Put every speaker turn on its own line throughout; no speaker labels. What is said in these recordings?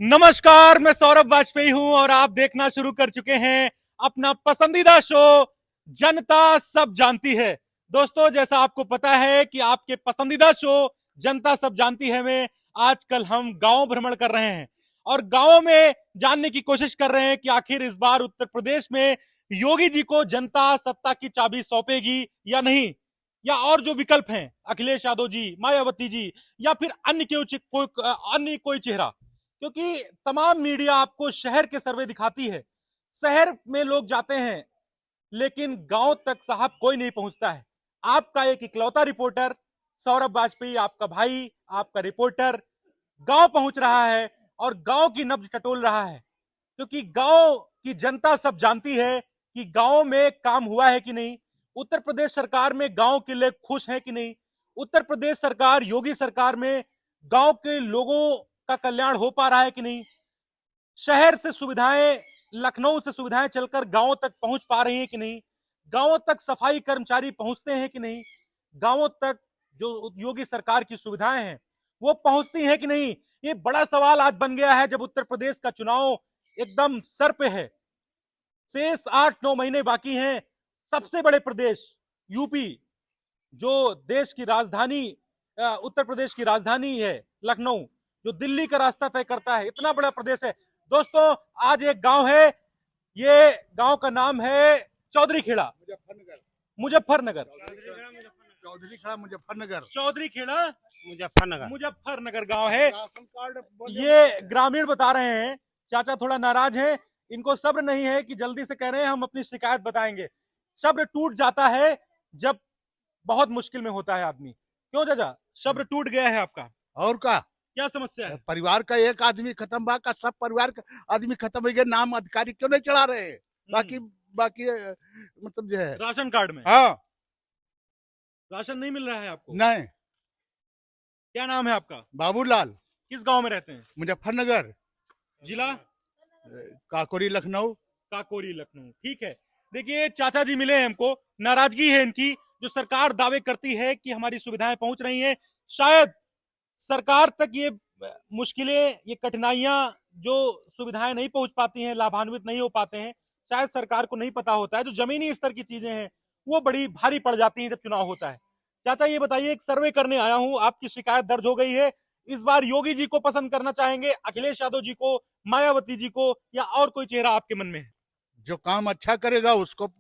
नमस्कार, मैं सौरभ वाजपेयी हूं और आप देखना शुरू कर चुके हैं अपना पसंदीदा शो जनता सब जानती है। दोस्तों, जैसा आपको पता है कि आपके पसंदीदा शो जनता सब जानती है में आजकल हम गांव भ्रमण कर रहे हैं और गांवों में जानने की कोशिश कर रहे हैं कि आखिर इस बार उत्तर प्रदेश में योगी जी को जनता सत्ता की चाबी सौंपेगी या नहीं, या और जो विकल्प हैं अखिलेश यादव जी, मायावती जी, या फिर अन्य कोई चेहरा। क्योंकि तमाम मीडिया आपको शहर के सर्वे दिखाती है, शहर में लोग जाते हैं लेकिन गांव तक साहब कोई नहीं पहुंचता है। आपका एक इकलौता रिपोर्टर सौरभ वाजपेयी, आपका भाई, आपका रिपोर्टर गांव पहुंच रहा है और गांव की नब्ज टटोल रहा है। क्योंकि गांव की जनता सब जानती है कि गांव में काम हुआ है कि नहीं, उत्तर प्रदेश सरकार में गांव के लोग खुश हैं कि नहीं, उत्तर प्रदेश सरकार, योगी सरकार में गांव के लोगों का कल्याण हो पा रहा है कि नहीं, शहर से सुविधाएं, लखनऊ से सुविधाएं चलकर गांवों तक पहुंच पा रही हैं कि नहीं, गांवों तक सफाई कर्मचारी पहुंचते हैं कि नहीं, गांवों तक जो योगी सरकार की सुविधाएं हैं वो पहुंचती हैं कि नहीं। ये बड़ा सवाल आज बन गया है जब उत्तर प्रदेश का चुनाव एकदम सर पे है, शेष 8-9 महीने बाकी हैं। सबसे बड़े प्रदेश यूपी, जो देश की राजधानी, उत्तर प्रदेश की राजधानी है लखनऊ, जो दिल्ली का रास्ता तय करता है, इतना बड़ा प्रदेश है। दोस्तों, आज एक गांव है, ये गांव का नाम है चौधरी खेड़ा, मुजफ्फरनगर,
चौधरी खेड़ा मुजफ्फरनगर।
चौधरी खेड़ा
मुजफ्फरनगर।
मुजफ्फरनगर गांव है।
राशन कार्ड
ये ग्रामीण बता रहे हैं, चाचा थोड़ा नाराज हैं, इनको सब्र नहीं है कि जल्दी से कह रहे हैं हम अपनी शिकायत बताएंगे। सब्र टूट जाता है जब बहुत मुश्किल में होता है आदमी। क्यों चाचा, सब्र टूट गया है आपका?
और का
क्या समस्या है?
परिवार का एक आदमी खत्म बा का सब परिवार का आदमी खत्म हो गया। नाम अधिकारी क्यों नहीं चढ़ा रहे हैं? बाकी बाकी मतलब जो है
राशन कार्ड में
हाँ
राशन नहीं मिल रहा है आपको?
नहीं।
क्या नाम है आपका?
बाबूलाल,
किस गांव में रहते हैं?
मुजफ्फरनगर,
जिला
काकोरी, लखनऊ।
काकोरी, लखनऊ। ठीक है। देखिए, चाचा जी मिले हैं हमको, नाराजगी है इनकी। जो सरकार दावे करती है कि हमारी सुविधाएं पहुंच रही हैं, शायद सरकार तक ये मुश्किलें, ये कठिनाइयां, जो सुविधाएं नहीं पहुंच पाती हैं, लाभान्वित नहीं हो पाते हैं, शायद सरकार को नहीं पता होता है। जो जमीनी स्तर की चीजें हैं वो बड़ी भारी पड़ जाती हैं जब चुनाव होता है। चाचा ये बताइए, एक सर्वे करने आया हूं, आपकी शिकायत दर्ज हो गई है, इस बार योगी जी को पसंद करना चाहेंगे, अखिलेश यादव जी को, मायावती जी को, या और कोई चेहरा आपके मन में है?
जो काम अच्छा करेगा उसको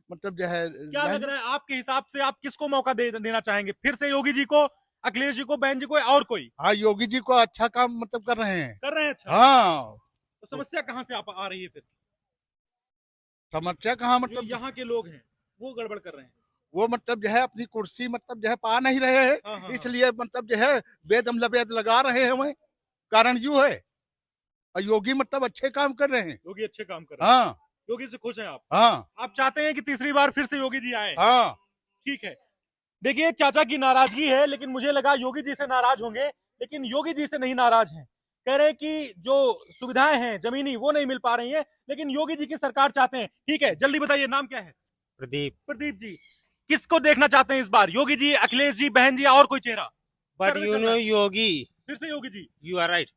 मतलब जो है
क्या लग रहा है आपके हिसाब से, आप किसको मौका देना चाहेंगे? फिर से योगी जी को, अखिलेश जी को, बहन जी को, या और कोई?
हाँ, योगी जी को अच्छा काम मतलब कर रहे हैं।
कर रहे हैं? अच्छा।
हाँ,
तो समस्या कहां से आ रही है फिर?
समस्या कहाँ
जो
मतलब
यहाँ के लोग हैं वो गड़बड़ कर रहे हैं।
वो मतलब जो है अपनी कुर्सी मतलब जो है पा नहीं रहे हैं।
हाँ, हाँ, हाँ।
इसलिए मतलब जो है बेदम लबेद लगा रहे हैं वही कारण यू है। और योगी मतलब अच्छे काम कर रहे हैं।
योगी अच्छे काम कर रहे हैं।
हाँ
योगी से खुश हैं आप?
हाँ
आप चाहते हैं कि तीसरी बार फिर से योगी जी आए?
हाँ।
ठीक है। देखिए, चाचा की नाराजगी है, लेकिन मुझे लगा योगी जी से नाराज होंगे, लेकिन योगी जी से नहीं नाराज हैं। कह रहे हैं कि जो सुविधाएं हैं जमीनी वो नहीं मिल पा रही है, लेकिन योगी जी की सरकार चाहते हैं। ठीक है, जल्दी बताइए, नाम क्या है?
प्रदीप।
प्रदीप जी, किसको देखना चाहते हैं इस बार? योगी जी, अखिलेश जी, बहन जी, और कोई चेहरा?
बट
सर्वे
यू
चल रहा
नो
है।
योगी।
फिर से Yogi ji.
You are right.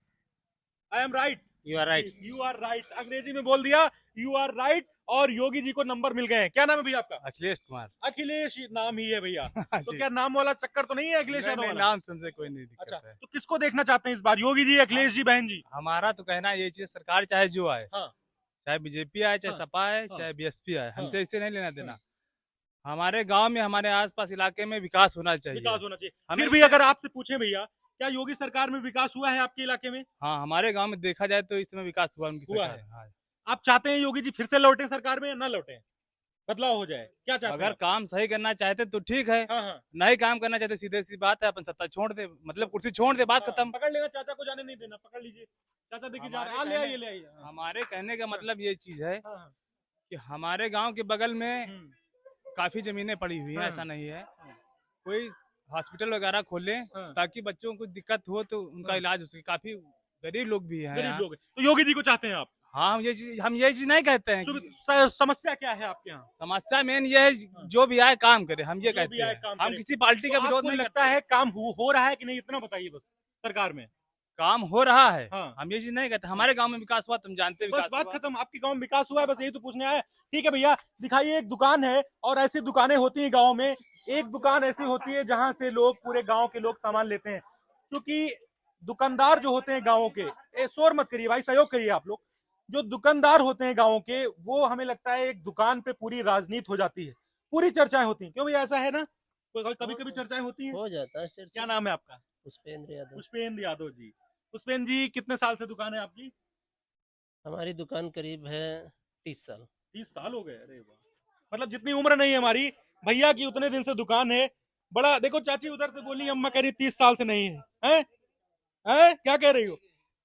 I am right.
You are right.
You are right, अंग्रेजी में बोल दिया, यू आर राइट। और योगी जी को नंबर मिल गए हैं। क्या नाम है भैया आपका?
अखिलेश कुमार।
अखिलेश नाम ही है भैया। तो
जी।
क्या नाम वाला चक्कर तो नहीं है अखिलेश यादव वाला?
नाम से कोई नहीं दिक्कत
अच्छा,
है।
तो किसको देखना चाहते हैं इस बार? योगी जी, अखिलेश जी, बहन जी?
हमारा तो कहना ये चीज, सरकार चाहे जो आए,
हाँ।
चाहे बीजेपी आए, चाहे
हाँ।
सपा आए,
हाँ।
चाहे बीएसपी आए,
हाँ।
हमसे इससे नहीं लेना देना। हमारे गांव में, हमारे आसपास इलाके में विकास होना चाहिए।
विकास होना चाहिए।
हमें
फिर भी अगर आपसे पूछें भैया, क्या योगी सरकार में विकास हुआ है आपके इलाके में?
हाँ, हमारे गांव में देखा जाए तो इस समय विकास हुआ उनकी
हुआ
सरकार
है।
में। हाँ।
आप चाहते हैं योगी जी फिर से लौटे सरकार में या ना लौटे, बदलाव हो जाए? क्या चाहते
अगर
हैं
काम सही करना चाहते तो ठीक है,
हाँ, हाँ।
नहीं काम करना चाहते सीधे सी बात है, अपन सत्ता छोड़ दे, मतलब कुर्सी छोड़ दे, बात
हाँ,
खत्म।
पकड़ लेना, चाचा को जाने नहीं देना, पकड़ लीजिए। चाचा देखिए जा रहे हैं, ले आइए, ले आइए। हाँ,
हमारे कहने का मतलब ये चीज है
हाँ, हाँ।
कि हमारे गांव के बगल में
हम्म,
काफी जमीनें पड़ी हुई हैं,
हाँ।
ऐसा नहीं है।
हाँ।
कोई हॉस्पिटल वगैरह खोले
हाँ।
ताकि बच्चों को दिक्कत हो तो उनका
हाँ।
इलाज हो सके। काफी गरीब लोग भी हैं
गरीब
यहाँ।
लोग हैं। तो योगी जी को चाहते हैं आप?
हाँ, हम ये चीज नहीं कहते हैं कि
समस्या क्या है आपके यहाँ?
समस्या मेन ये है, जो भी आए काम करे, हम ये
जो भी
कहते
आए
हैं।
काम
हम
करे।
किसी पार्टी
तो
का विरोध
आपको
नहीं
लगता
करते।
है काम हो रहा है कि नहीं, इतना बताइए बस सरकार में?
काम हो रहा है।
हाँ।
हम ये चीज नहीं कहते, हमारे गांव में विकास हुआ, तुम जानते हो
बस
विकास
बात
हुआ।
खत्म, आपके गांव में विकास हुआ है, बस यही तो पूछने आया। ठीक है भैया, दिखाइए एक दुकान है, और ऐसी दुकानें होती हैं गांव में। एक दुकान ऐसी होती है जहां से लोग, पूरे गांव के लोग सामान लेते हैं। क्योंकि दुकानदार जो होते हैं गांवों के, शोर मत करिए भाई, सहयोग करिए आप लोग। जो दुकानदार होते हैं गांवों के, वो हमें लगता है एक दुकान पे पूरी राजनीति हो जाती है, पूरी चर्चाएं होती हैं। क्यों भैया, ऐसा है ना? कभी कभी चर्चाएं होती हैं।
हो जाता है चर्चा।
क्या नाम है आपका?
पुष्पेंद्र यादव।
पुष्पेंद्र यादव जी। पुष्पेंद्र जी, कितने साल से दुकान है आपकी?
हमारी दुकान करीब है 30 साल।
30 साल हो गए? अरे वाह, मतलब जितनी उम्र नहीं है हमारी भैया की, उतने दिन से दुकान है। बड़ा देखो, चाची उधर से बोली, अम्मा कह रही 30 साल से नहीं है। हैं? क्या कह रही हो?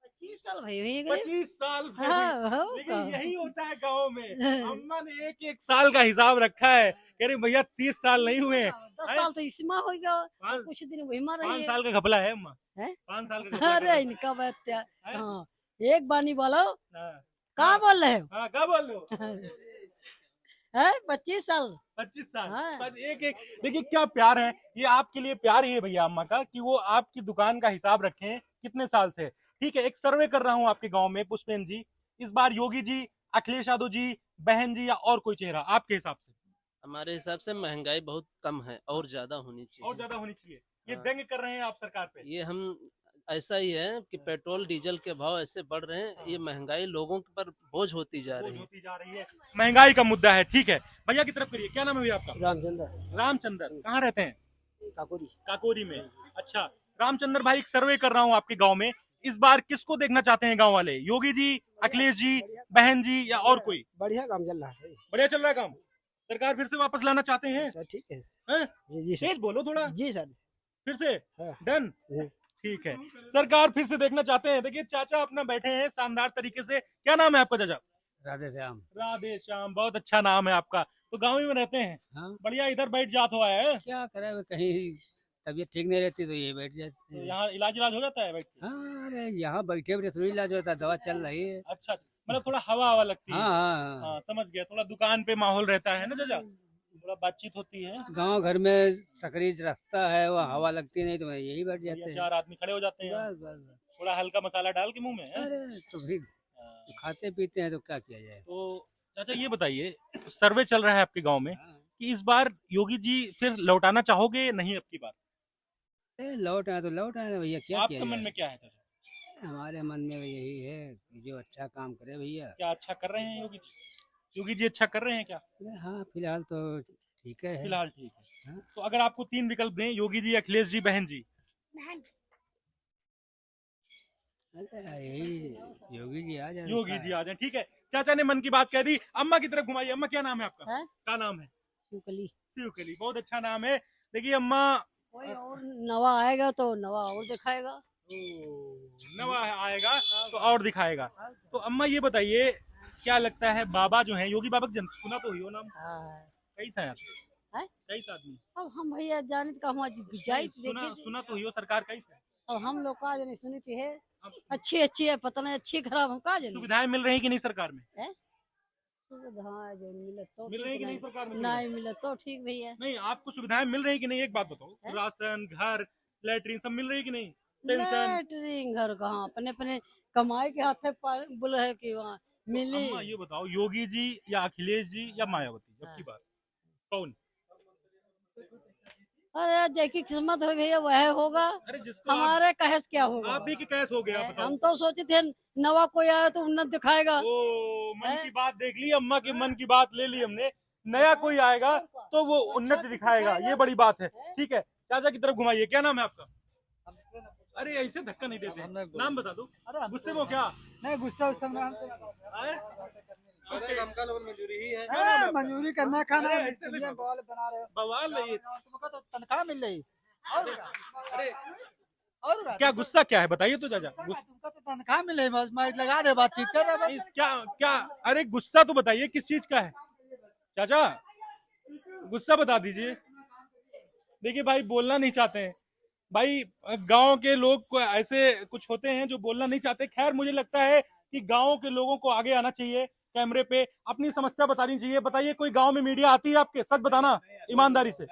25 साल भई हुई है
25 साल भई हुई।
हाँ, हो
लेकिन
का।
यही होता है गाँव में, अम्मा ने एक एक साल का हिसाब रखा है। कह रही भैया 30 साल नहीं हुए हैं।
10 साल तो इसमें हो गया,
पाँच
कुछ दिन वही मार रही
5
है।
साल का घपला है अम्मा।
हैं?
5 साल का घपला
अरे
है।
इनका बात क्या।
हैं?
हाँ, एक बानी बोलो,
हाँ,
कहाँ बोल रहे हो?
हाँ, क्या बोल रहे हो?
है 25 साल।
25 साल।
हाँ।
बस एक एक, देखिए क्या प्यार है, ये आपके लिए प्यार ही है भैया अम्मा का, कि वो आपकी दुकान का हिसाब रखें कितने साल से। ठीक है, एक सर्वे कर रहा हूँ आपके गांव में पुष्पेंद्र जी, इस बार योगी जी, अखिलेश यादव जी, बहन जी, या और कोई चेहरा आपके हिसाब से?
हमारे हिसाब से महंगाई बहुत कम है और ज्यादा होनी
और
चाहिए।
ज्यादा होनी चाहिए। ये
हाँ।
व्यंग कर रहे हैं आप सरकार पे?
ये हम ऐसा ही है कि पेट्रोल डीजल के भाव ऐसे बढ़ रहे हैं, ये महंगाई लोगों पर बोझ होती जा
बोझ
रही है।
होती जा रही है, महंगाई का मुद्दा है। ठीक है भैया की तरफ करिए, क्या नाम है भैया आपका?
रामचंद्र
रामचंद्र। कहाँ रहते हैं?
काकोरी।
काकोरी में। अच्छा रामचंद्र भाई, एक सर्वे कर रहा हूँ आपके गांव में, इस बार किसको देखना चाहते हैं गांव वाले? योगी जी, अखिलेश जी, बहन जी, या और कोई?
बढ़िया काम चल रहा है
बढ़िया चल रहा है काम। सरकार फिर से वापस लाना चाहते हैं?
सर। ठीक है
हैं?
जी सर।
तेज बोलो थोड़ा।
जी सर।
फिर से
हाँ।
डन।
हाँ।
ठीक है, सरकार फिर से देखना चाहते हैं। देखिए चाचा अपना बैठे हैं शानदार तरीके से। क्या नाम है आपका चाचा?
राधे श्याम।
राधे श्याम, बहुत अच्छा नाम है आपका। तो गाँव में रहते हैं?
हाँ।
बढ़िया, इधर बैठ जात हुआ है।
क्या करे, वो कहीं तबीयत ठीक नहीं रहती तो ये बैठ जाते
तो
हैं।
यहाँ इलाज हो जाता है बैठ के?
हाँ, अरे यहाँ बैठे बैठे थोड़ी इलाज होता है, दवा चल रही है।
अच्छा, मतलब थोड़ा हवा हवा लगती है।
हाँ हाँ
हाँ समझ गया, थोड़ा दुकान पे माहौल रहता है ना चाचा, थोड़ा बातचीत होती है।
गांव घर में सकरी रास्ता है, वो हवा लगती नहीं तो यही बैठ जाते हैं।
4 आदमी खड़े हो जाते हैं,
बस बस।
थोड़ा हल्का मसाला डाल के मुंह में। हैं?
अरे तो भी
हाँ।
खाते पीते हैं तो क्या किया जाए।
तो चाचा ये बताइए, सर्वे चल रहा है आपके गांव में
हाँ।
कि इस बार योगी जी फिर लौटाना चाहोगे नहीं अब की बार?
लौट आए तो लौट आए ना भैया, क्या किया
आपके मन
जाए।
में क्या है चाचा?
हमारे मन में यही है कि जो अच्छा काम करे भैया।
क्या अच्छा कर रहे हैं योगी जी? योगी जी अच्छा कर रहे हैं क्या?
अरे हाँ, फिलहाल तो ठीक है।
फिलहाल ठीक है।
हाँ।
तो अगर आपको 3 विकल्प दें, योगी जी, अखिलेश जी, बहन जी?
अरे यही योगी जी आ जाए।
योगी जी आ जाए। ठीक है, चाचा ने मन की बात कह दी। अम्मा की तरफ घुमाइए। अम्मा क्या नाम है आपका?
हैं?
क्या नाम है?
शिवकली।
शिवकली, बहुत अच्छा नाम है। देखिए अम्मा,
कोई और नवा आएगा तो नवा और दिखाएगा।
नवा आएगा तो और दिखाएगा। तो अम्मा ये बताइए, क्या लगता है बाबा जो हैं, योगी बाबा की सुना तो ही हो नाम?
हाँ।
कैसा है?
हैं?
कैसा आदमी?
अब हम भैया जाने तो कहूँ जाए
सुना सुना तो ही हो, सरकार कैसा है?
अब हम लोग का नहीं सुनी थी है,
अब
अच्छी अच्छी है, पता नहीं अच्छी खराब हम का जाने।
सुविधाएं मिल रही कि नहीं सरकार में?
सुविधा जो मिले तो
मिल रही कि नहीं सरकार में?
नहीं मिले तो ठीक भैया।
नहीं, आपको सुविधाएं मिल रही कि नहीं, एक बात बताओ।
हैं?
राशन, घर, लैट्रिन सब मिल रही कि नहीं? पेंशन?
लैटरिन घर कहाँ, अपने अपने कमाई के हाथ बोले है कि वहाँ
तो
मिली।
अम्मा ये बताओ, योगी जी या अखिलेश जी या मायावती, अब की बात कौन?
अरे देखी किस्मत हो भैया वह होगा,
अरे जिसको
हमारे कहे से क्या होगा।
आप भी की कैस हो गया, बताओ।
हम तो सोचे थे नवा कोई आया तो उन्नत दिखाएगा।
ओ, मन
हैं?
की बात देख ली, अम्मा के मन की बात ले ली हमने। नया कोई आएगा तो वो उन्नति दिखाएगा, ये बड़ी बात है। ठीक है, चाचा की तरफ घुमाइए। क्या नाम है आपका? अरे ऐसे धक्का नहीं देते, नाम बता दो। गुस्से में हो क्या?
नहीं, गुस्सा उस समय
आए? ओके।
मंजूरी ही है।
क्या नाम है आपका?
मंजूरी करना खाना
अरे ऐसे नहीं
बवाल बना रहे हो।
बवाल नहीं।
तुमको तो तनख्वाह मिल रही।
अरे
और
क्या गुस्सा क्या है, बताइए तो चाचा।
तुमको तो तनख्वाह मिल रही, बस माइक लगा दे, बातचीत कर रहे हो।
इस क्या क्या अरे गुस्सा तो बताइए किस चीज का है चाचा, गुस्सा बता दीजिए। देखिए भाई, बोलना नहीं चाहते हैं भाई, गांव के लोग को ऐसे कुछ होते हैं जो बोलना नहीं चाहते। खैर मुझे लगता है कि गांव के लोगों को आगे आना चाहिए, कैमरे पे अपनी समस्या बतानी चाहिए। बताइए, कोई गांव में मीडिया आती है आपके? सच बताना ईमानदारी से,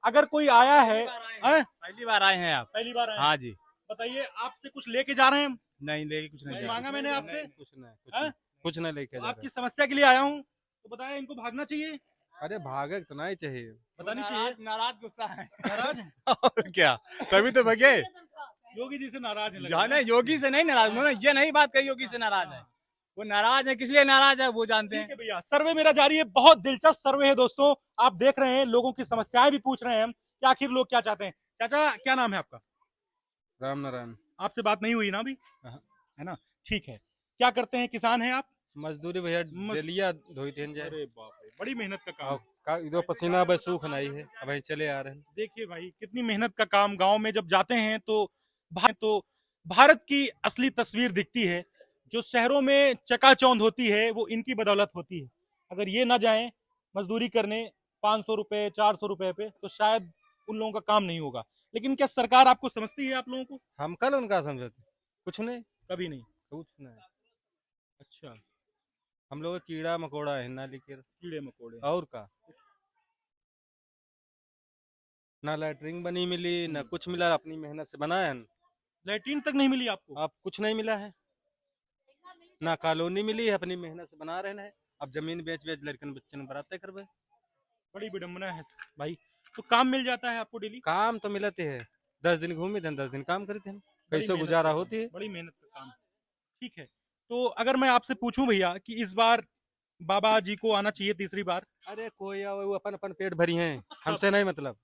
अगर कोई आया है।
पहली बार आए हैं आप?
पहली बार आए?
हाँ जी।
बताइए, आपसे कुछ लेके जा रहे हैं हम?
नहीं लेके कुछ नहीं
कुछ
जा
मांगा
रहे।
मैंने आपसे?
कुछ नहीं
हाँ?
कुछ नहीं लेके
तो
जा
आपकी
रहे।
समस्या के लिए आया हूँ, तो बताया इनको भागना चाहिए,
अरे भागे तो नहीं चाहिए।
बतानी चाहिए।
नाराज गुस्सा है।
नाराज हैं?
और क्या, तभी तो भगे।
योगी जी से नाराज है लग
यहाँ
रहा है।
नहीं, योगी से नहीं नाराज, उन्होंने ये नहीं बात कही योगी से नाराज है। वो नाराज है, किस लिए नाराज है वो जानते
ठीक
हैं।
है भैया, सर्वे मेरा जारी है, बहुत दिलचस्प सर्वे है दोस्तों। आप देख रहे हैं, लोगों की समस्याएं भी पूछ रहे हैं हम कि आखिर लोग क्या चाहते हैं। चाचा, क्या नाम है आपका?
राम नारायण।
आपसे बात नहीं हुई ना अभी?
हाँ।
है ना, ठीक है। क्या करते हैं, किसान हैं आप?
मजदूरी भैया डेलिया धोई थे जाए।
अरे बाप रे, बड़ी मेहनत का काम।
इधर पसीना अब सूख नहीं है, अब चले आ रहे हैं।
देखिए भाई, कितनी मेहनत का काम। गांव में जब जाते हैं तो भारत की असली तस्वीर दिखती है। जो शहरों में चकाचौंध होती है वो इनकी बदौलत होती है। अगर ये ना जाएं मजदूरी करने 500 रुपए 400 रुपए पे, तो शायद उन लोगों का काम नहीं होगा। लेकिन क्या सरकार आपको समझती है, आप लोगों को?
हम कल उनका समझते कुछ नहीं,
कभी नहीं।
कुछ नहीं।
अच्छा,
हम लोग कीड़ा मकोड़ा है ना, लेकर
कीड़े मकोड़े।
और का ना लैटरिंग बनी मिली ना कुछ मिला, अपनी मेहनत से बनाया है।
लैट्रीन तक नहीं मिली आपको?
अब कुछ नहीं मिला है, ना कॉलोनी मिली है, अपनी मेहनत से बना रहे हैं। अब जमीन बेच बेच लड़कन बच्चन बराते करवे।
बड़ी विडम्बना है भाई। तो काम मिल जाता है आपको डेली?
काम तो मिलते है, 10 दिन घूमे थे 10 दिन काम करते हैं,
बड़ी
कैसे
मेहनत
गुजारा
का
होती है।
बड़ी मेहनत का काम। ठीक है, तो अगर मैं आपसे पूछूं भैया कि इस बार बाबा जी को आना चाहिए तीसरी बार?
अरे कोई वो अपन अपन पेट भरी हैं, हमसे नहीं मतलब।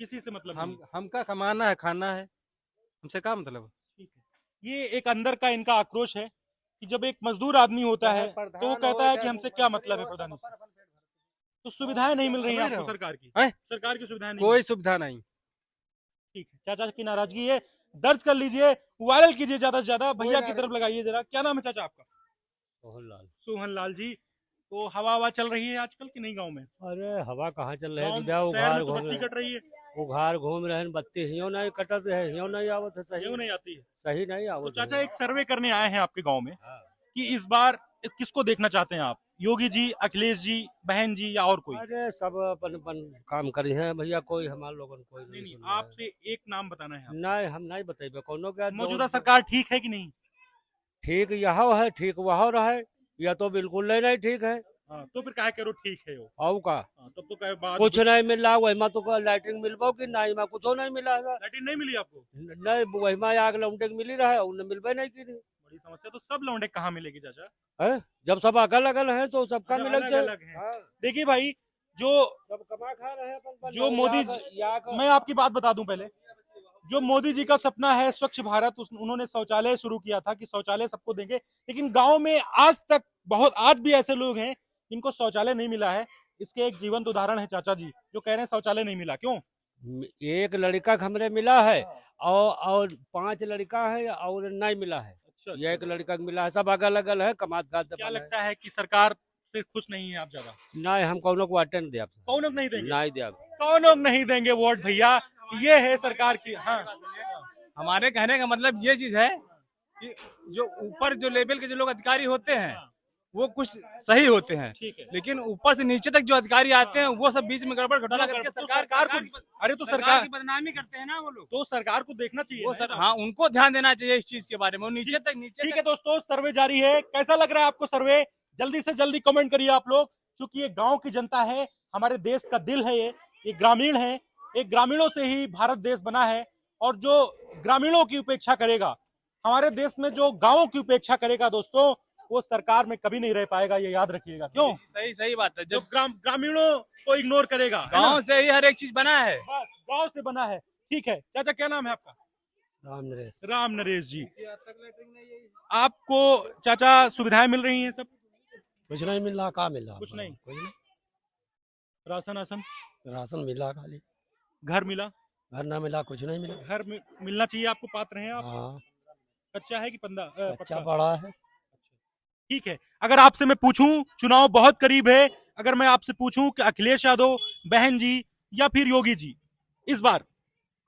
किसी से मतलब
हम
नहीं।
हमका कमाना है, खाना है, हमसे क्या मतलब।
ठीक है, ये एक अंदर का इनका आक्रोश है कि जब एक मजदूर आदमी होता है तो वो कहता है कि हमसे क्या मतलब है प्रधानी से। तो सुविधाएं नहीं मिल रही हैं
समझ रहे
आपको
हो?
सरकार की?
हैं?
सरकार की सुविधाएं नहीं
कोई सुविधा नहीं।
ठीक है, चाचा की नाराजगी है, दर्ज कर लीजिए, वायरल कीजिए ज्यादा से ज्यादा। भैया की तरफ लगाइए जरा। क्या नाम है चाचा आपका?
सोहनलाल।
सोहन लाल जी। तो हवा चल रही है आजकल कि नहीं गांव में?
अरे हवा कहाँ चल रही
गाँव
है,
में-
जा
शहर
उघार
में तो
घूम
बत्ती
रहे
कट रही है।
उघार घूम रहे हैं, बत्ती हियो नहीं कटत है, हियो नहीं आवत है, सही
क्यों नहीं आती है?
सही नहीं
तो
आवत
चाचा,
है।
एक सर्वे करने आए हैं आपके गांव में
हाँ।
कि इस बार किसको देखना चाहते हैं आप? योगी जी, अखिलेश जी, बहन जी, या और कोई?
अरे सब अपन अपन काम करी है भैया, कोई हमारे लोगन कोई
नहीं
नहीं
नहीं,
सुन रहा है।
आपसे एक नाम बताना है।
नहीं हम नहीं बताइए कोनो क्या
मौजूदा सरकार ठीक है कि नहीं?
ठीक यहाँ है, ठीक वहाँ रहे, या तो बिल्कुल नहीं ठीक है।
हाँ, तो फिर काहे करो ठीक है वो।
और का
हाँ, तब तो कहे बात
कुछ नहीं मिल रहा, वही में तो लाइटिंग मिलबो कि नहीं, में कुछ नहीं मिला है।
लैट्रिन नहीं मिली आपको?
नहीं वही में आग लौटे मिली रहा है, उन्हें मिलबे नहीं की।
बड़ी समस्या। तो सब लौंडे कहाँ मिलेगी चाचा?
है जब सब अगल अगल है तो सबका
अच्छा,
मिलक
अलग
जाए।
अलग हैं।
हाँ,
देखिए भाई, जो
सब कमा खा रहे हैं अपन
जो मोदी जी, मैं आपकी बात बता दूं पहले। जो मोदी जी का सपना है स्वच्छ भारत, उन्होंने शौचालय शुरू किया था कि शौचालय सबको देंगे। लेकिन गांव में आज तक आज भी ऐसे लोग हैं जिनको शौचालय नहीं मिला है। इसके एक जीवंत उदाहरण है चाचा जी, जो कह रहे हैं शौचालय नहीं मिला। क्यों?
एक लड़का हमरे मिला है और 5 लड़का है और नहीं मिला है।
अच्छा,
ये एक लड़का को मिला है, सब अगल अगल है, कमात खात
क्या
अपन है।
लगता है कि सरकार से खुश नहीं है आप ज्यादा?
नहीं हम कौनो को अटेंड दे
कौन नहीं देंगे?
नहीं दे
कौन नहीं देंगे वोट भैया? ये है सरकार की। हाँ,
हमारे कहने का मतलब ये चीज है कि जो ऊपर जो लेवल के जो लोग अधिकारी होते हैं वो कुछ सही होते हैं,
ठीक है।
लेकिन ऊपर से नीचे तक जो अधिकारी आते हैं वो सब बीच में गड़बड़ घोटाला करके
तो
सरकार
सरकार को, अरे तो सरकार
की बदनामी करते हैं ना वो लोग।
तो सरकार को देखना चाहिए
वो
ना।
सर हाँ, उनको ध्यान देना चाहिए इस चीज के बारे में, वो नीचे
ठीक है दोस्तों, सर्वे जारी है। कैसा लग रहा है आपको सर्वे? जल्दी से जल्दी कमेंट करिए आप लोग, क्योंकि ये गांव की जनता है, हमारे देश का दिल है। ये ग्रामीण है। एक ग्रामीणों से ही भारत देश बना है। और जो ग्रामीणों की उपेक्षा करेगा, हमारे देश में जो गांवों की उपेक्षा करेगा दोस्तों, वो सरकार में कभी नहीं रह पाएगा, ये याद रखिएगा। क्यों?
सही बात है।
जो
जब
ग्रामीणों को इग्नोर करेगा, है ना?
गाँव से ही हर एक चीज बना है।
बस गांव से बना है। ठीक है चाचा, क्या नाम है आपका?
राम नरेश।
राम नरेश जी। आपको चाचा सुविधाएं मिल रही हैं सब?
कुछ नहीं मिल रहा, कहाँ मिल रहा?
कुछ नहीं।
कुछ नहीं,
राशन आसन?
राशन मिला खाली,
घर मिला?
घर ना मिला, कुछ नहीं मिला।
घर मिलना चाहिए आपको, पात्र हैं आप?
हाँ
कच्चा है कि
बच्चा
पक्का?
बड़ा है।
ठीक है, अगर आपसे मैं पूछूं, चुनाव बहुत करीब है, अगर मैं आपसे पूछूं कि अखिलेश यादव, बहन जी, या फिर योगी जी, इस बार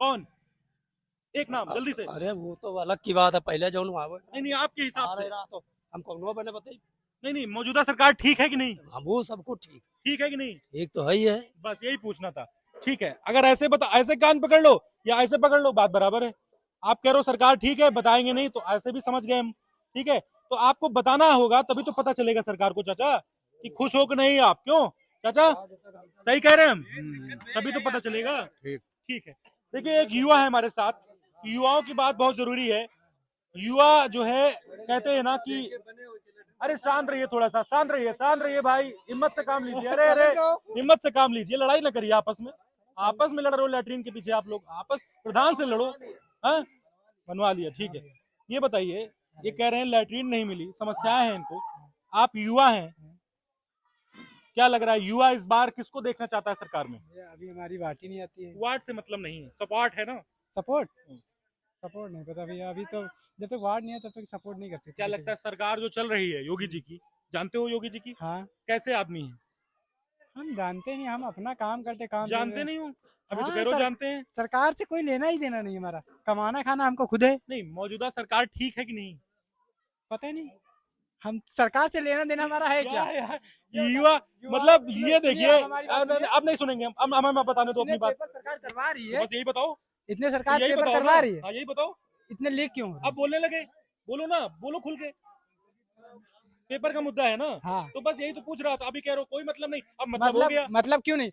कौन? एक नाम जल्दी से।
अरे वो तो अलग की बात है, पहले जो
नहीं नहीं, आपके हिसाब से।
तो हम कौन बने बताइए।
नहीं नहीं, मौजूदा सरकार ठीक है कि नहीं?
हम वो सबको ठीक
ठीक है कि नहीं?
ठीक तो है ही है।
बस यही पूछना था। ठीक है, अगर ऐसे कान पकड़ लो या ऐसे पकड़ लो, बात बराबर है। आप कह रहे हो सरकार ठीक है, बताएंगे नहीं तो ऐसे भी समझ गए हम। ठीक है, तो आपको बताना होगा तभी तो पता चलेगा सरकार को चाचा कि खुश हो कि नहीं आप। क्यों चाचा, सही कह रहे हैं हम, तभी तो पता चलेगा।
ठीक।
ठीक है, देखिए एक युवा है हमारे साथ, युवाओं की बात बहुत जरूरी है। युवा जो है कहते हैं ना कि अरे शांत रहिए, थोड़ा सा शांत रहिए भाई, हिम्मत से काम लीजिए। अरे अरे हिम्मत से काम लीजिए, लड़ाई ना करिए आपस में। आपस में लड़ रहे हो लैट्रीन के पीछे, आप लोग आपस प्रधान से लड़ो। हाँ बनवा लिया, ठीक है। ये बताइए, ये कह रहे हैं लैट्रीन नहीं मिली, समस्याएं हैं इनको, आप युवा हैं, क्या लग रहा है युवा इस बार किसको देखना चाहता है सरकार में?
अभी हमारी बात ही नहीं आती है।
वार्ड से मतलब नहीं है, सपोर्ट है ना।
सपोर्ट सपोर्ट नहीं पता भैया, अभी तो जब तक वार्ड नहीं है तब तक सपोर्ट नहीं कर सकते।
क्या लगता है सरकार जो चल रही है योगी जी की, जानते हो योगी जी की
हाँ
कैसे आदमी है?
हम जानते नहीं, हम अपना काम करते, काम
जानते नहीं हो, अभी तो
हाँ,
कह रहे हो
सर-
जानते हैं।
सरकार से कोई लेना ही देना नहीं, हमारा कमाना खाना हमको खुद है।
नहीं, मौजूदा सरकार ठीक है कि नहीं?
पता ही नहीं, हम सरकार से लेना देना हमारा है क्या?
यार, युवा मतलब ये देखिए,
सुनिए, हमारी बात सुनिए।
अब नहीं सुनेंगे हम, हमें बताने दो अपनी
इतने
बात।
पेपर सरकार करवा रही
तो
है,
बस यही बताओ,
इतने सरकार
यही
पेपर
बताओ
करवा
ना।
रही है,
हाँ यही बताओ,
इतने लीक क्यों हो रहे
अब बोलने लगे, बोलो ना, बोलो खुल के, पेपर का मुद्दा है ना।
हैं? हाँ
तो बस यही तो पूछ रहा था, अभी कह रहे हो कोई मतलब नहीं, अब मतलब हो गया।
मतलब क्यों नहीं,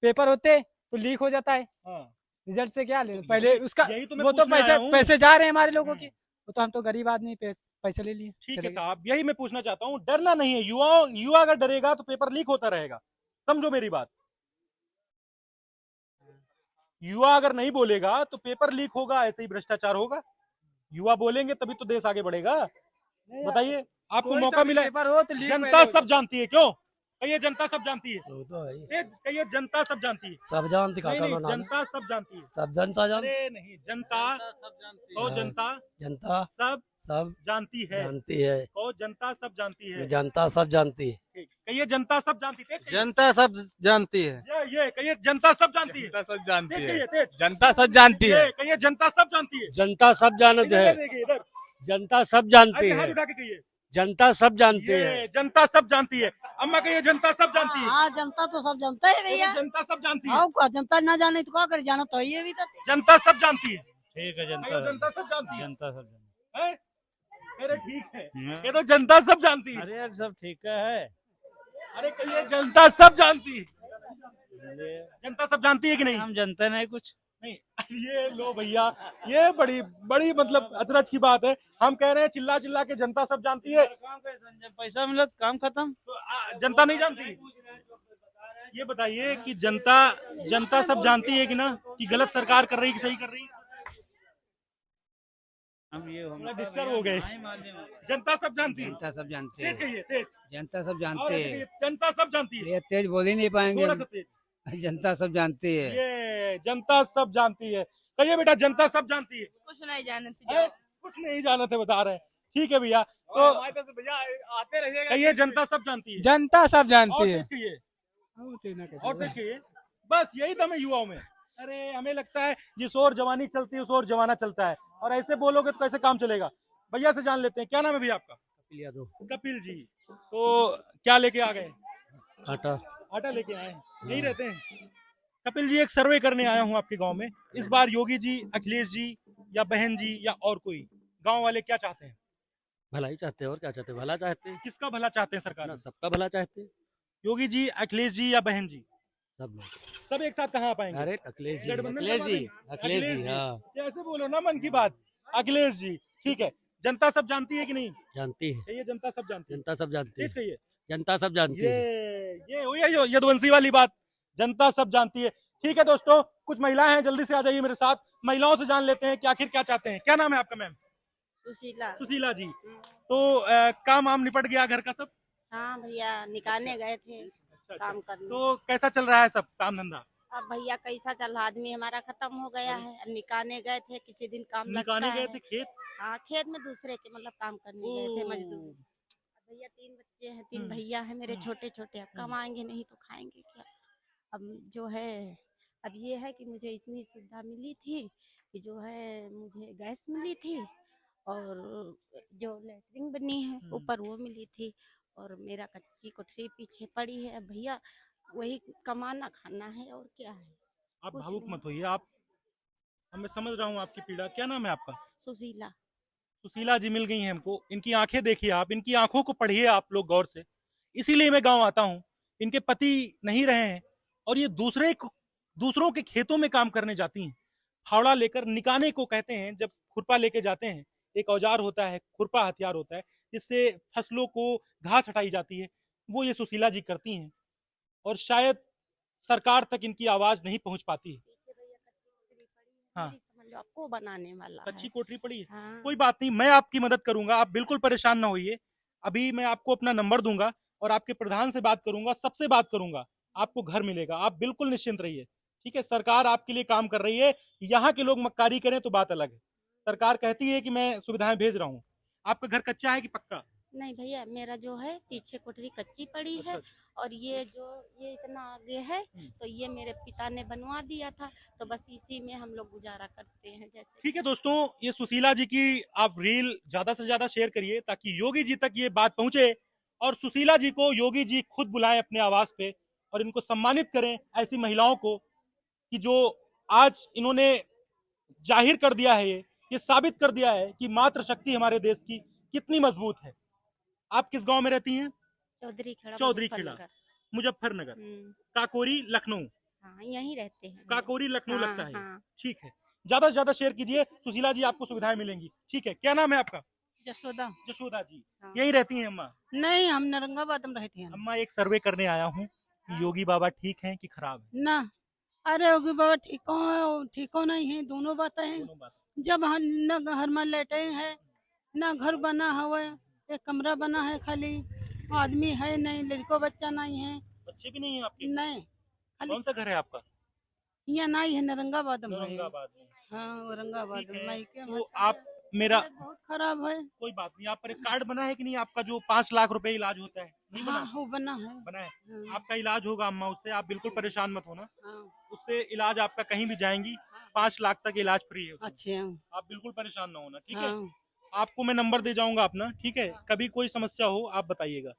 पेपर होते तो लीक हो जाता है,
हाँ
रिजल्ट से क्या ले पहले उसका,
यही तो मैं
वो तो
पूछने आया
पैसे
हूँ।
पैसे जा रहे हैं हमारे लोगों के, वो तो हम तो गरीब आदमी पैसे ले लिए।
ठीक
चले
है
गए।
साहब, यही मैं पूछना चाहता हूँ, डरना नहीं है। युवा अगर डरेगा तो पेपर लीक होता रहेगा, समझो मेरी बात। युवा अगर नहीं बोलेगा तो पेपर लीक होगा, ऐसे ही भ्रष्टाचार होगा। युवा बोलेंगे तभी तो देश आगे बढ़ेगा। बताइए, आपको
कोई
मौका
सा भी
मिला है,
पेपर हो तो लीक
जनता
पहले हो
सब जानती है। क्यों कहिए, जनता सब जानती है,
वो तो है ही।
कहिए जनता सब जानती है।
सब जानती
नहीं
काका
नहीं,
का नाम है।
जनता सब जानती है।
सब जनता जानती।
अरे नहीं, जनता तो
हाँ।
जनता
जनता
सब
सब
जानती है,
जानती है।
तो जनता सब जानती है।
जनता सब जानती है।
ठीक, कहिए जनता सब जानती है।
जनता सब जानती है।
ये कहिए जनता सब जानती है।
जनता सब जानती
तेज
है।
कहिए, तेज।
जनता सब जानती है।
ये कहिए जनता सब जानती है।
जनता सब जानते
इधर
है,
देखिए, इधर
जनता सब जानती
ऐसे हाथ
है,
उठा के कहिए,
जनता सब जानती है।
ये जनता सब जानती है। अम्मा कहिए जनता सब जानती है।
हाँ जनता तो सब जानता है भैया।
जनता सब जानती है,
हाँ क्या जनता ना जाने तो क्या करे, जाना तो ये भी तो।
जनता सब जानती है।
ठीक है,
कहिए जनता सब जानती है।
जनता सब जानती
हैं? अरे ठीक है, ये तो जनता सब जानती है।
अरे यार सब ठीक है।
अरे कहिए जनता सब जानती है। जनता सब जानती है कि नहीं?
हम जनते नहीं कुछ।
नहीं, ये लो भैया, ये बड़ी बड़ी मतलब अचरज की बात है। हम कह रहे हैं चिल्ला चिल्ला के जनता सब जानती है,
जब पैसा मिला तो काम खत्म।
तो जनता नहीं जानती। ये बताइए कि जनता सब जानती है कि ना, कि गलत सरकार कर रही है कि सही कर रही है?
हम ये
थोड़ा डिस्टर्ब हो गए। जनता सब जानती है।
जनता सब जानते
तेज
हैं,
कहिए, तेज।
जनता सब
और
जानते
ऐसे
हैं।
कहिए, जनता सब जानती है।
ये तेज बोल ही नहीं पाएंगे
थोड़ा
हम।
सा तेज।
जनता सब जानती है।
ये जनता सब जानती है, कहिए बेटा जनता सब जानती है।
कुछ नहीं जाने
कुछ नहीं जाना थे, बता रहे हैं। ठीक है भैया, तो
हमारे तरफ से भैया आते रहिएगा।
कहिए जनता सब जानती है।
जनता सब
और
जानती है।
तेज कहिए, और तेज कहिए। बस यही दम है युवाओं में। अरे हमें लगता है जिस ओर जवानी चलती है उस ओर जमाना चलता है, और ऐसे बोलोगे तो कैसे काम चलेगा। भैया से जान लेते हैं, क्या नाम है भैया आपका? कपिल जी। तो क्या लेके आ गए? आटा लेके आए हैं, यही रहते हैं। कपिल जी, एक सर्वे करने आया हूँ आपके गांव में। इस बार योगी जी, अखिलेश जी या बहन जी या और कोई, गांव वाले क्या चाहते हैं?
भलाई चाहते हैं, और क्या चाहते हैं? भला चाहते हैं,
किसका भला चाहते हैं सरकार में?
सबका भला चाहते हैं।
योगी जी, अखिलेश जी या बहन जी?
सब लोग।
सब एक साथ कहाँ आ पाएंगे?
अरे अखिलेश जी,
गठबंधन
अखिलेश
करवा
जी,
देंगे।
अखिलेश जी,
जी।
हाँ
कैसे बोलो ना मन की बात, अखिलेश जी। ठीक है, जनता सब जानती है कि नहीं?
जानती है,
ये जनता सब जानती है।
जनता सब जानती है,
तेज कहिए।
जनता सब जानती है।
ये हुई है यदुवंशी वाली बात, जनता सब जानती है। ठीक है दोस्तों, कुछ महिलाएं हैं, जल्दी से आ जाइए मेरे साथ। महिलाओं से जान लेते हैं कि आखिर क्या चाहते हैं। क्या नाम है आपका मैम?
सुशीला।
सुशीला जी। तो काम वाम निपट गया घर का सब?
हाँ भैया, निकालने गए थे काम करने।
तो कैसा चल रहा है सब काम धंधा?
अब भैया कैसा चल रहा, आदमी हमारा खत्म हो गया है। अब निकालने गए थे, किसी दिन काम लगता
निकालने गए
है।
थे खेत?
हाँ, खेत में दूसरे के मतलब काम करने गए थे, मजदूर। भैया 3 बच्चे हैं, 3 भैया हैं मेरे छोटे छोटे। अब कमाएंगे नहीं तो खाएंगे क्या। अब जो है, अब ये है कि मुझे इतनी सुविधा मिली थी कि जो है मुझे गैस मिली थी, और जो लेटरिन बनी है ऊपर वो मिली थी, और मेरा कच्ची कोठरी पीछे पड़ी है। अब भैया वही कमाना खाना है, और क्या है।
आप
कुछ
भावुक
नहीं।
मत होइए, आप मैं समझ रहा हूँ आपकी पीड़ा। क्या नाम है आपका?
सुशीला।
सुशीला जी मिल गई हैं हमको। इनकी आंखें देखिए आप, इनकी आंखों को पढ़िए आप लोग गौर से। इसीलिए मैं गांव आता हूँ। इनके पति नहीं रहे हैं और ये दूसरों के खेतों में काम करने जाती हैं। फावड़ा लेकर निकाने को कहते हैं, जब खुरपा लेके जाते हैं। एक औजार होता है, खुरपा हथियार होता है, जिससे फसलों को घास हटाई जाती है। वो ये सुशीला जी करती हैं और शायद सरकार तक इनकी आवाज नहीं पहुंच पाती है। हाँ।
मेरी समझ लो आपको बनाने वाला
कच्ची
है।
कोठरी पड़ी है।
हाँ।
कोई बात नहीं, मैं आपकी मदद करूंगा, आप बिल्कुल परेशान ना होइए। अभी मैं आपको अपना नंबर दूंगा और आपके प्रधान से बात करूंगा, सबसे बात करूंगा, आपको घर मिलेगा। आप बिल्कुल निश्चिंत रहिए, ठीक है? सरकार आपके लिए काम कर रही है। यहाँ के लोग मक्कारी करें तो बात अलग है। सरकार कहती है कि मैं सुविधाएं भेज रहा हूँ। आपका घर कच्चा है कि पक्का?
नहीं भैया, मेरा जो है पीछे कोठरी कच्ची पड़ी है।
अच्छा।
और ये इतना आगे है, तो ये मेरे पिता ने बनवा दिया था, तो बस इसी में हम लोग गुजारा करते हैं। जैसे
ठीक है दोस्तों, ये सुशीला जी की आप रील ज्यादा से ज्यादा शेयर करिए ताकि योगी जी तक ये बात पहुंचे और सुशीला जी को योगी जी खुद बुलाएं अपने आवास पे और इनको सम्मानित करें, ऐसी महिलाओं को, कि जो आज इन्होंने जाहिर कर दिया है, ये साबित कर दिया है कि मातृशक्ति हमारे देश की कितनी मजबूत है। आप किस गांव में रहती हैं?
चौधरी खेड़ा।
चौधरी खेड़ा,
मुजफ्फरनगर।
मुजफ्फरनगर,
हम्म,
काकोरी, लखनऊ।
हाँ यहीं रहते हैं।
काकोरी लखनऊ
हाँ,
लगता है।
हाँ।
ठीक है, ज्यादा से ज्यादा शेयर कीजिए, सुशीला जी आपको सुविधाएं मिलेंगी। ठीक है, क्या नाम है आपका?
जसोदा।
जशोदा जी।
हाँ।
यहीं रहती हैं अम्मा?
नहीं, हम नरंगाबाद में रहते हैं।
अम्मा, एक सर्वे करने आया हूँ कि योगी बाबा ठीक हैं कि खराब है?
ना, अरे योगी बाबा ठीको नहीं है, दोनों बातें हैं।
दोनों बात।
जब हम न घर में लेटे हैं, न घर बना हुआ है, एक कमरा बना है खाली, आदमी है नहीं, लड़को बच्चा नहीं है।
बच्चे भी नहीं है आपके?
नहीं, खाली
कौन सा घर है आपका?
यहाँ नहीं है, नरंगाबाद में है।
औरंगाबाद में।
हाँ, औरंगाबाद
ठीक है,
में। मायके
तो
में
आप मेरा
हालत बहुत खराब है।
कोई बात नहीं, आप पर एक कार्ड बना है कि नहीं? आपका जो 5 लाख रुपए इलाज होता है, नहीं बना?
हाँ, वो बना है।
बना है।
हाँ,
आपका इलाज होगा अम्मा, उससे आप बिल्कुल परेशान मत होना।
हाँ,
उससे इलाज आपका कहीं भी जाएंगी, 5 लाख तक इलाज फ्री है उसमें।
अच्छा।
आप बिल्कुल परेशान ना होना, ठीक है?
हाँ,
आपको मैं नंबर दे जाऊंगा अपना, ठीक है? कभी कोई समस्या हो आप बताइएगा।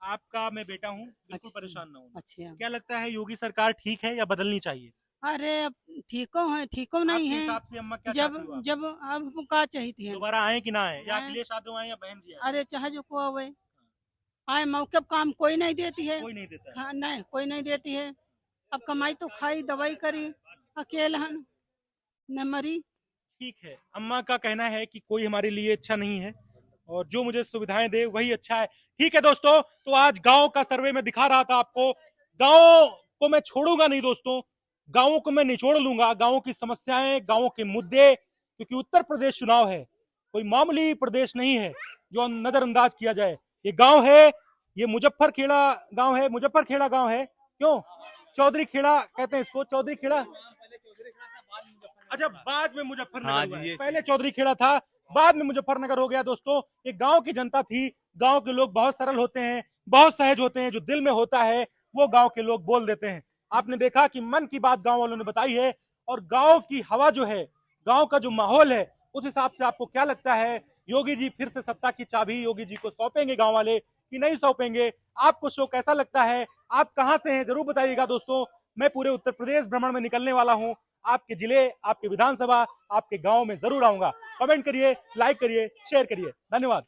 आपका मैं बेटा हूँ, बिल्कुल
अच्छा।
परेशान ना होना।
अच्छा।
क्या लगता है, योगी सरकार ठीक है या बदलनी चाहिए?
अरे अब ठीको है, ठीको नहीं
आपके
है।
हिसाब से अम्मा क्या
जब
चाहती हो आप?
जब आपको का चाहिए?
दोबारा आए कि ना आए, या
आए।
अखिलेश यादव आए या बहन जी आए?
अरे चाहे जो को आवे आए, मौके पे काम कोई नहीं देती है।
कोई नहीं देता है।
नहीं, कोई नहीं देती है। अब कमाई तो खाई, दवाई करी, अकेला हन न मरी।
ठीक है, अम्मा का कहना है कि कोई हमारे लिए अच्छा नहीं है और जो मुझे सुविधाएं दे वही अच्छा है। ठीक है दोस्तों, तो आज गांव का सर्वे में दिखा रहा था आपको। गांव को मैं छोड़ूंगा नहीं दोस्तों, गांवों को मैं निचोड़ लूंगा, गांवों की समस्याएं, गांवों के मुद्दे, क्योंकि उत्तर प्रदेश चुनाव है, कोई मामूली प्रदेश नहीं है जो नजरअंदाज किया जाए। ये गांव है, ये मुजफ्फरखेड़ा गांव है, मुजफ्फरखेड़ा गांव है। क्यों चौधरी खेड़ा कहते हैं इसको? चौधरी खेड़ा, अच्छा बाद में मुजफ्फरनगर
हाँ
हुआ
जी,
है।
ये
पहले चौधरी खेड़ा था, बाद में मुजफ्फरनगर हो गया। दोस्तों, ये गांव की जनता थी। गांव के लोग बहुत सरल होते हैं, बहुत सहज होते हैं, जो दिल में होता है वो गांव के लोग बोल देते हैं। आपने देखा कि मन की बात गांव वालों ने बताई है और गांव की हवा जो है, गांव का जो माहौल है, उस हिसाब से आपको क्या लगता है, योगी जी फिर से सत्ता की चाबी योगी जी को सौंपेंगे गांव वाले कि नहीं सौंपेंगे? आपको शो कैसा लगता है? आप कहां से हैं जरूर बताइएगा दोस्तों। मैं पूरे उत्तर प्रदेश भ्रमण में निकलने वाला हूं, आपके जिले, आपके विधानसभा, आपके गांव में जरूर आऊंगा। कमेंट करिए, लाइक करिए, शेयर करिए। धन्यवाद।